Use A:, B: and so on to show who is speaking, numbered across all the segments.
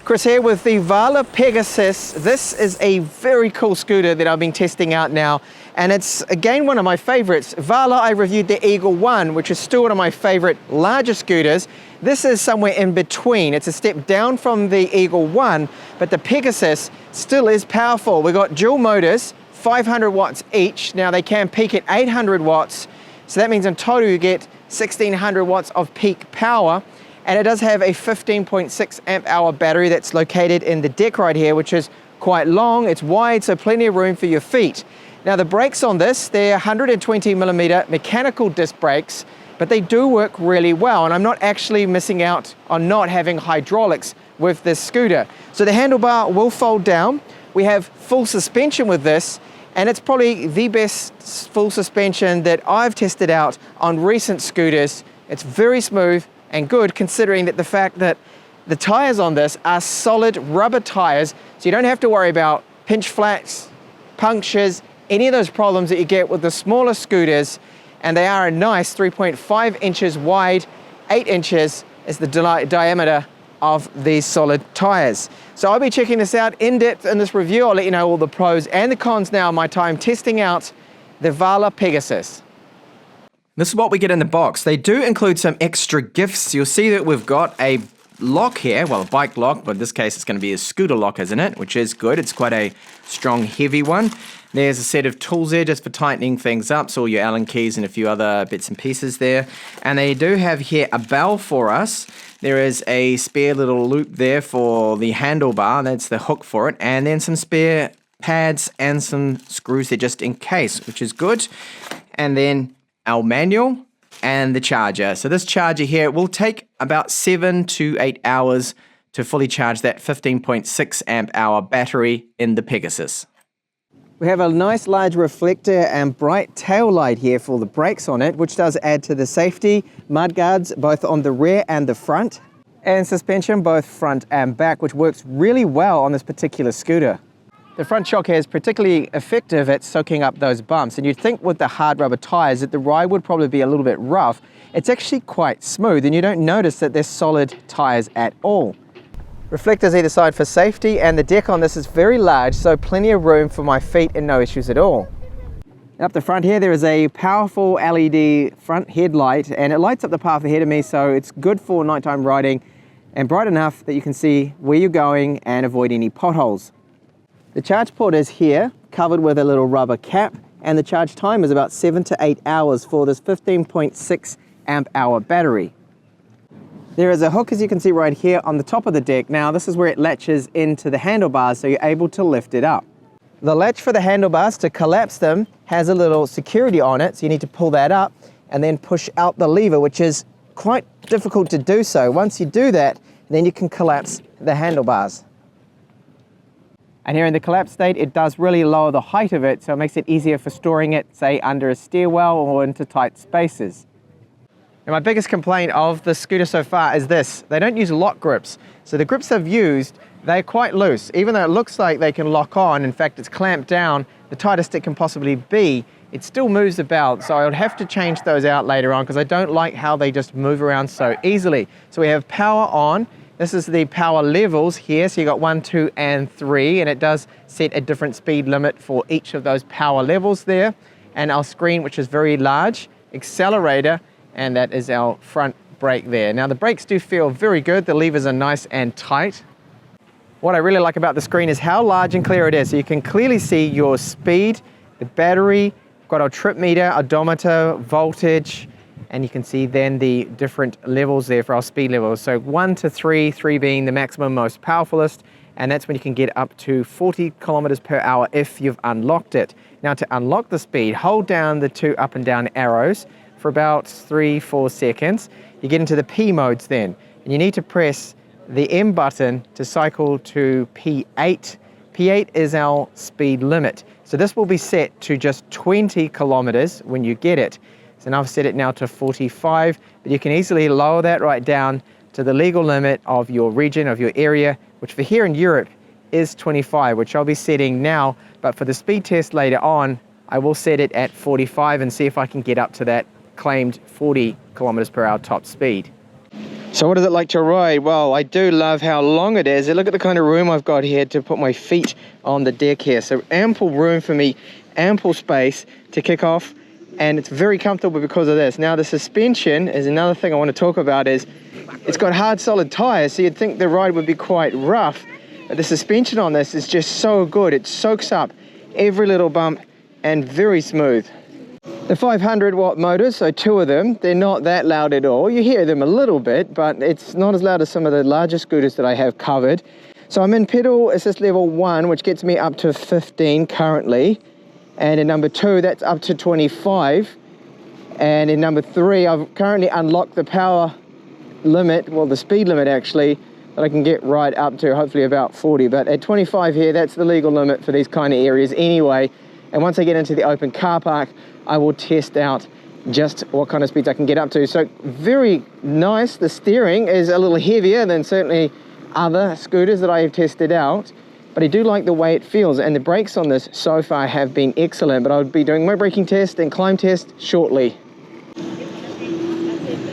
A: Chris here with the Varla Pegasus. This is a very cool scooter that I've been testing out now, and it's again one of my favorites. Varla, I reviewed the Eagle 1, which is still one of my favorite larger scooters. This is somewhere in between. It's a step down from the Eagle 1, but the Pegasus still is powerful. We've got dual motors, 500 watts each. Now they can peak at 800 watts, so that means in total you get 1600 watts of peak power. And it does have a 15.6 amp hour battery that's located in the deck right here, which is quite long, it's wide, so plenty of room for your feet. Now the brakes on this, they're 120 millimeter mechanical disc brakes, but they do work really well, and I'm not actually missing out on not having hydraulics with this scooter. So the handlebar will fold down. We have full suspension with this, and it's probably the best full suspension that I've tested out on recent scooters. It's very smooth and good, considering that the fact that the tires on this are solid rubber tires, so you don't have to worry about pinch flats, punctures, any of those problems that you get with the smaller scooters. And they are a nice 3.5 inches wide, 8 inches is the diameter of these solid tires. So I'll be checking this out in depth in this review. I'll let you know all the pros and the cons now of my time testing out the Varla Pegasus. This is what we get in the box. They do include some extra gifts. You'll see that we've got a lock here, well, a bike lock, but in this case it's going to be a scooter lock, isn't it? Which is good. It's quite a strong, heavy one. There's a set of tools there just for tightening things up, so all your Allen keys and a few other bits and pieces there. And they do have here a bell for us. There is a spare little loop there for the handlebar. That's the hook for it. And then some spare pads and some screws there just in case, which is good. And then our manual and the charger. So this charger here will take about 7 to 8 hours to fully charge that 15.6 amp hour battery in the Pegasus. We have a nice large reflector and bright tail light here for the brakes on it, which does add to the safety. Mud guards both on the rear and the front, and suspension both front and back, which works really well on this particular scooter. The front shock here is particularly effective at soaking up those bumps, and you'd think with the hard rubber tires that the ride would probably be a little bit rough. It's actually quite smooth, and you don't notice that they're solid tires at all. Reflectors either side for safety, and the deck on this is very large, so plenty of room for my feet and no issues at all. Up the front here there is a powerful LED front headlight, and it lights up the path ahead of me, so it's good for nighttime riding and bright enough that you can see where you're going and avoid any potholes. The charge port is here, covered with a little rubber cap, and the charge time is about 7 to 8 hours for this 15.6 amp hour battery. There is a hook, as you can see right here, on the top of the deck. Now this is where it latches into the handlebars, so you're able to lift it up. The latch for the handlebars, to collapse them, has a little security on it, so you need to pull that up and then push out the lever, which is quite difficult to do so. Once you do that, then you can collapse the handlebars. And here in the collapse state, it does really lower the height of it, so it makes it easier for storing it, say, under a stairwell or into tight spaces. And my biggest complaint of the scooter so far is this: they don't use lock grips. So the grips I've used, they're quite loose. Even though it looks like they can lock on, in fact it's clamped down the tightest it can possibly be, it still moves about. So I would have to change those out later on, because I don't like how they just move around so easily. So we have power on. This is the power levels here, so you got 1, 2, and 3, and it does set a different speed limit for each of those power levels there. And our screen, which is very large, accelerator, and that is our front brake there. Now the brakes do feel very good, the levers are nice and tight. What I really like about the screen is how large and clear it is, so you can clearly see your speed, the battery, got our trip meter, odometer, voltage, and you can see then the different levels there for our speed levels. So 1 to 3, 3 being the maximum, most powerfulest, and that's when you can get up to 40 kilometers per hour if you've unlocked it. Now to unlock the speed, hold down the 2 up and down arrows for about 3-4 seconds. You get into the P modes then, and you need to press the M button to cycle to P8. P8 is our speed limit. So this will be set to just 20 kilometers when you get it. So now I've set it now to 45, but you can easily lower that right down to the legal limit of your region, of your area, which for here in Europe is 25, which I'll be setting now, but for the speed test later on, I will set it at 45 and see if I can get up to that claimed 40 kilometers per hour top speed. So what is it like to ride? Well, I do love how long it is. Look at the kind of room I've got here to put my feet on the deck here. So ample room for me, ample space to kick off, and it's very comfortable because of this. Now the suspension is another thing I want to talk about. Is it's got hard solid tires, so you'd think the ride would be quite rough, but the suspension on this is just so good. It soaks up every little bump and very smooth. The 500 watt motors, so 2 of them, they're not that loud at all. You hear them a little bit, but it's not as loud as some of the larger scooters that I have covered. So I'm in pedal assist level 1, which gets me up to 15 currently. And in number 2, that's up to 25. And in number 3, I've currently unlocked the power limit, well, the speed limit actually, that I can get right up to hopefully about 40. But at 25 here, that's the legal limit for these kind of areas anyway. And once I get into the open car park, I will test out just what kind of speeds I can get up to. So very nice. The steering is a little heavier than certainly other scooters that I have tested out, but I do like the way it feels, and the brakes on this so far have been excellent. But I'll be doing my braking test and climb test shortly.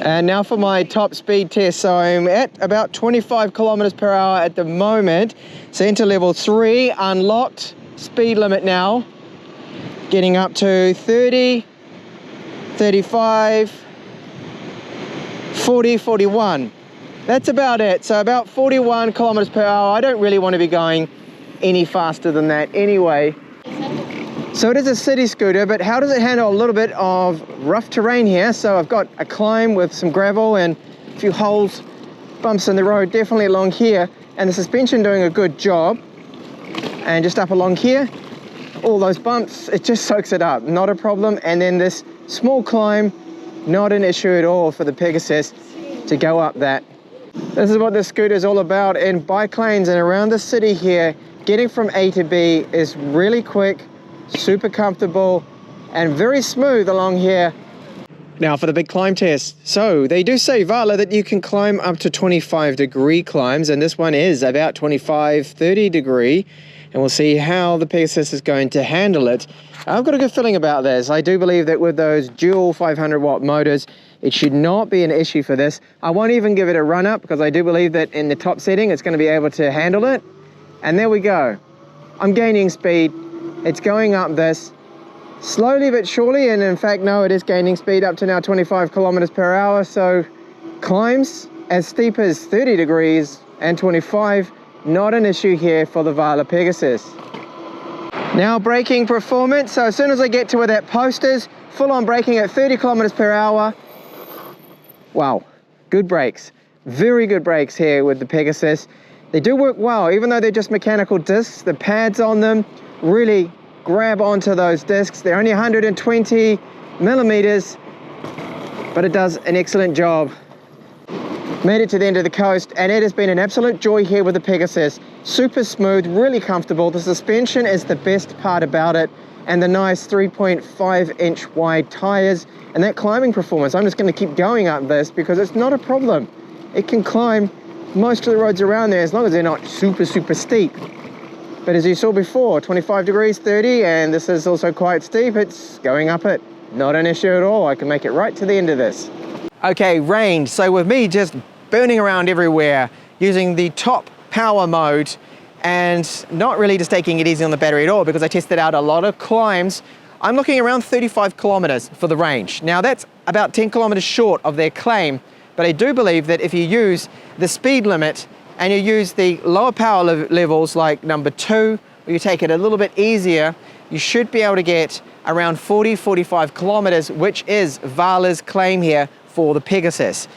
A: And now for my top speed test. So I'm at about 25 kilometers per hour at the moment. So into level 3, unlocked speed limit now. Getting up to 30, 35, 40, 41. That's about it. So about 41 kilometers per hour. I don't really want to be going any faster than that anyway. So it is a city scooter, but how does it handle a little bit of rough terrain here? So I've got a climb with some gravel and a few holes, bumps in the road, definitely along here. And the suspension doing a good job. And just up along here, all those bumps, it just soaks it up, not a problem. And then this small climb, not an issue at all for the Pegasus to go up that. This is what this scooter is all about in bike lanes and around the city here. Getting from A to B is really quick, super comfortable, and very smooth along here. Now for the big climb test. So they do say, Varla, that you can climb up to 25-degree climbs, and this one is about 25, 30 degree. And we'll see how the Pegasus is going to handle it. I've got a good feeling about this. I do believe that with those dual 500 watt motors, it should not be an issue for this. I won't even give it a run up because I do believe that in the top setting, it's going to be able to handle it. And there we go. I'm gaining speed. It's going up this slowly but surely. And in fact, no, it is gaining speed up to now 25 kilometers per hour. So climbs as steep as 30 degrees and 25, not an issue here for the Varla Pegasus. Now braking performance. So as soon as I get to where that post is, full on braking at 30 kilometers per hour. Wow, good brakes. Very good brakes here with the Pegasus. They do work well, even though they're just mechanical discs. The pads on them really grab onto those discs. They're only 120 millimeters, but it does an excellent job. Made it to the end of the coast, and it has been an absolute joy here with the Pegasus. Super smooth, really comfortable. The suspension is the best part about it, and the nice 3.5-inch wide tires, and that climbing performance. I'm just going to keep going up this because it's not a problem. It can climb most of the roads around there as long as they're not super, super steep. But as you saw before, 25 degrees, 30, and this is also quite steep. It's going up it. Not an issue at all. I can make it right to the end of this. Okay, range. So with me just burning around everywhere, using the top power mode, and not really just taking it easy on the battery at all because I tested out a lot of climbs, I'm looking around 35 kilometers for the range. Now that's about 10 kilometers short of their claim, but I do believe that if you use the speed limit and you use the lower power levels like number 2, or you take it a little bit easier, you should be able to get around 40, 45 kilometers, which is Varla's claim here for the Pegasus.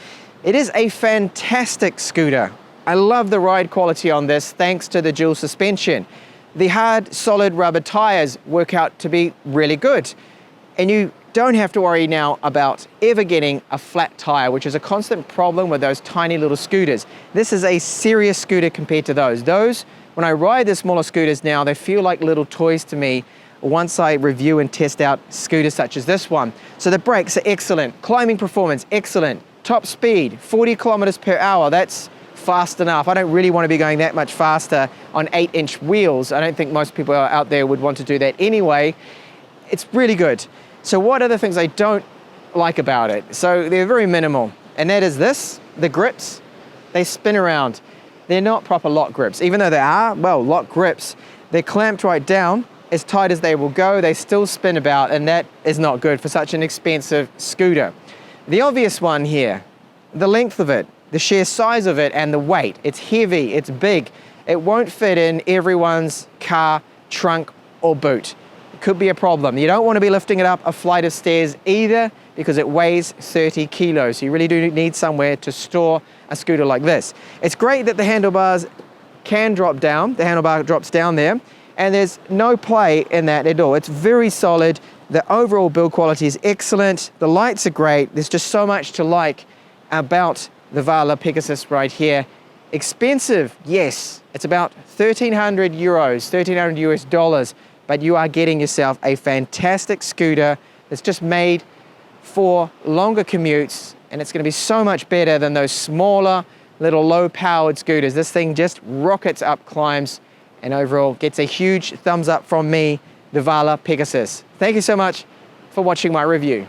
A: It is a fantastic scooter. I love the ride quality on this thanks to the dual suspension. The hard, solid rubber tires work out to be really good. And you don't have to worry now about ever getting a flat tire, which is a constant problem with those tiny little scooters. This is a serious scooter compared to those. Those, when I ride the smaller scooters now, they feel like little toys to me once I review and test out scooters such as this one. So the brakes are excellent, climbing performance, excellent. Top speed, 40 kilometers per hour, that's fast enough. I don't really want to be going that much faster on 8-inch wheels. I don't think most people out there would want to do that anyway. It's really good. So what are the things I don't like about it? So they're very minimal, and that is this, the grips. they spin around. They're not proper lock grips. Even though they are, well, lock grips, they're clamped right down, as tight as they will go, they still spin about, and that is not good for such an expensive scooter. The obvious one here, the length of it, the sheer size of it, and the weight. It's heavy, it's big. It won't fit in everyone's car, trunk, or boot. It could be a problem. You don't want to be lifting it up a flight of stairs either, because it weighs 30 kilos. So you really do need somewhere to store a scooter like this. It's great that the handlebars can drop down. The handlebar drops down there, and there's no play in that at all. It's very solid. The overall build quality is excellent. The lights are great. There's just so much to like about the Varla Pegasus right here. Expensive, yes. It's about 1,300 euros, 1,300 US dollars, but you are getting yourself a fantastic scooter that's just made for longer commutes, and it's going to be so much better than those smaller, little low-powered scooters. This thing just rockets up climbs, and overall gets a huge thumbs up from me, the Varla Pegasus. Thank you so much for watching my review.